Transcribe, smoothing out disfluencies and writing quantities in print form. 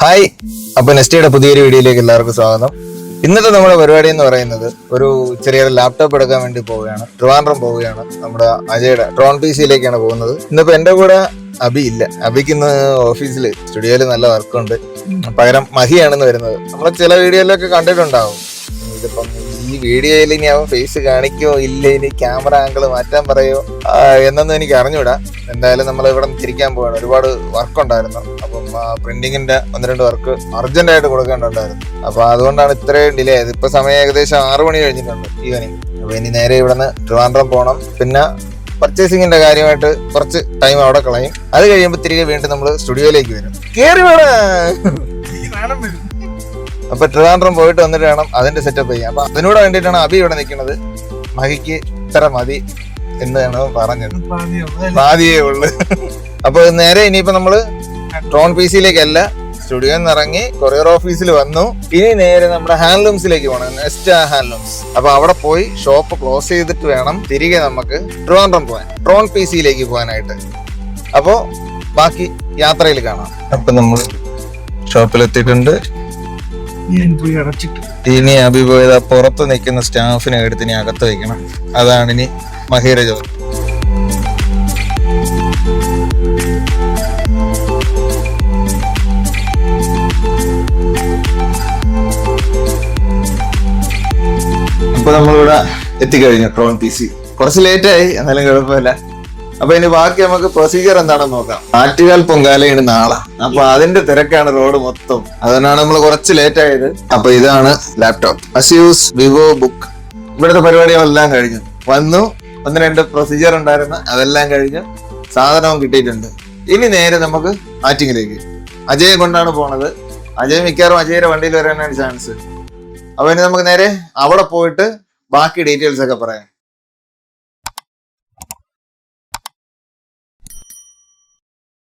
Hi, അപ്പൊ നെസ്റ്റയുടെ പുതിയൊരു വീഡിയോയിലേക്ക് എല്ലാവർക്കും സ്വാഗതം. ഇന്നത്തെ നമ്മുടെ പരിപാടി എന്ന് പറയുന്നത് ഒരു ചെറിയൊരു ലാപ്ടോപ്പ് എടുക്കാൻ വേണ്ടി പോവുകയാണ്. ട്രിവാൻഡ്രം പോവുകയാണ്. നമ്മുടെ അജയുടെ ട്രോൺ പി സിയിലേക്കാണ് പോകുന്നത്. ഇന്നിപ്പോ എന്റെ കൂടെ അബി ഇല്ല. അബിക്ക് ഇന്ന് ഓഫീസിൽ സ്റ്റുഡിയോയിൽ നല്ല വർക്കുണ്ട്. പകരം മഹിയാണെന്ന് വരുന്നത്. നമ്മളെ ചില വീഡിയോയിലൊക്കെ കണ്ടിട്ടുണ്ടാവും. ഇതിപ്പം ഈ വീഡിയോയിൽ ഇനി അവൻ ഫേസ് കാണിക്കോ ഇല്ല, ഇനി ക്യാമറ ആംഗിൾ മാറ്റാൻ പറയോ എന്നൊന്നും എനിക്ക് അറിഞ്ഞൂടാ. എന്തായാലും നമ്മൾ ഇവിടെ തിരിക്കാൻ പോവാണ്. ഒരുപാട് വർക്ക് ഉണ്ടായിരുന്നു. അപ്പം പ്രിന്റിങ്ങിന്റെ 1-2 വർക്ക് അർജന്റ് ആയിട്ട് കൊടുക്കേണ്ടതായിരുന്നു. അപ്പൊ അതുകൊണ്ടാണ് ഇത്രയും ഡിലേ ആയത്. ഇപ്പൊ സമയം ഏകദേശം 6 മണി കഴിഞ്ഞിട്ടുണ്ട് ഈവനിങ്. അപ്പൊ ഇനി നേരെ ഇവിടുന്ന് ട്രിവാൻഡ്രം പോകണം. പിന്നെ പർച്ചേസിങ്ങിന്റെ കാര്യമായിട്ട് കുറച്ച് ടൈം അവിടെ കളയും. അത് കഴിയുമ്പോൾ തിരികെ വീണ്ടും നമ്മൾ സ്റ്റുഡിയോയിലേക്ക് വരും. കേറി വേണം. അപ്പൊ ട്രിവാൻഡ്രം പോയിട്ട് വന്നിട്ട് വേണം അതിന്റെ സെറ്റപ്പ് ചെയ്യാം. അപ്പൊ അതിനോട് വേണ്ടിയിട്ടാണ് അബി ഇവിടെ നിൽക്കുന്നത്. മഹിക്ക് ഇത്ര മതി എന്നാണ് പറഞ്ഞത്. പാതിയേ ഉള്ളു. അപ്പൊ നേരെ ഇനിയിപ്പോ നമ്മള് ട്രോൺ പി സിയിലേക്കല്ല, സ്റ്റുഡിയോയിൽ നിന്ന് ഇറങ്ങി കൊറിയർ ഓഫീസിൽ വന്നു. ഇനി നേരെ നമ്മുടെ ഹാൻഡ്ലൂംസിലേക്ക് പോകണം, നെസ്റ്റ ഹാൻഡ്ലൂംസ്. അപ്പൊ അവിടെ പോയി ഷോപ്പ് ക്ലോസ് ചെയ്തിട്ട് വേണം തിരികെ നമുക്ക് ട്രിവാൻഡ്രം പോകാൻ, ട്രോൺ പി സിയിലേക്ക് പോകാനായിട്ട്. അപ്പോ ബാക്കി യാത്രയിൽ കാണാം. അപ്പൊ നമ്മൾ ഷോപ്പിലെത്തിയിട്ടുണ്ട്. ഇനി അബി പോയത് പുറത്ത് നിൽക്കുന്ന സ്റ്റാഫിനെ എടുത്ത് ഇനി അകത്ത് വയ്ക്കണം. അതാണ് ഇനി മഹിയുടെ ജോലി. അപ്പൊ നമ്മളിവിടെ എത്തിക്കഴിഞ്ഞു ട്രോൺ പി സി. കുറച്ച് ലേറ്റ് ആയി, എന്നാലും കുഴപ്പമില്ല. അപ്പൊ ഇനി ബാക്കി നമുക്ക് പ്രൊസീജിയർ എന്താണെന്ന് നോക്കാം. ആറ്റുകാൽ പൊങ്കാലയാണ് നാളെ. അപ്പൊ അതിന്റെ തിരക്കാണ് റോഡ് മൊത്തം. അതുകൊണ്ടാണ് നമ്മൾ കുറച്ച് ലേറ്റ് ആയത്. അപ്പൊ ഇതാണ് ലാപ്ടോപ്പ്, അസ്യൂസ് വിവോ ബുക്ക്. ഇവിടുത്തെ പരിപാടികളെല്ലാം കഴിഞ്ഞു. വന്നു 1-2 പ്രൊസീജിയർ ഉണ്ടായിരുന്നു, അതെല്ലാം കഴിഞ്ഞു. സാധനവും കിട്ടിയിട്ടുണ്ട്. ഇനി നേരെ നമുക്ക് ആറ്റിങ്ങിലേക്ക്. അജയെ കൊണ്ടാണ് പോണത്. അജയ് മിക്കവാറും അജയുടെ വണ്ടിയിൽ വരാനാണ് ചാൻസ്. അപ്പൊ ഇനി നമുക്ക് നേരെ അവിടെ പോയിട്ട് ബാക്കി ഡീറ്റെയിൽസ് ഒക്കെ പറയാം.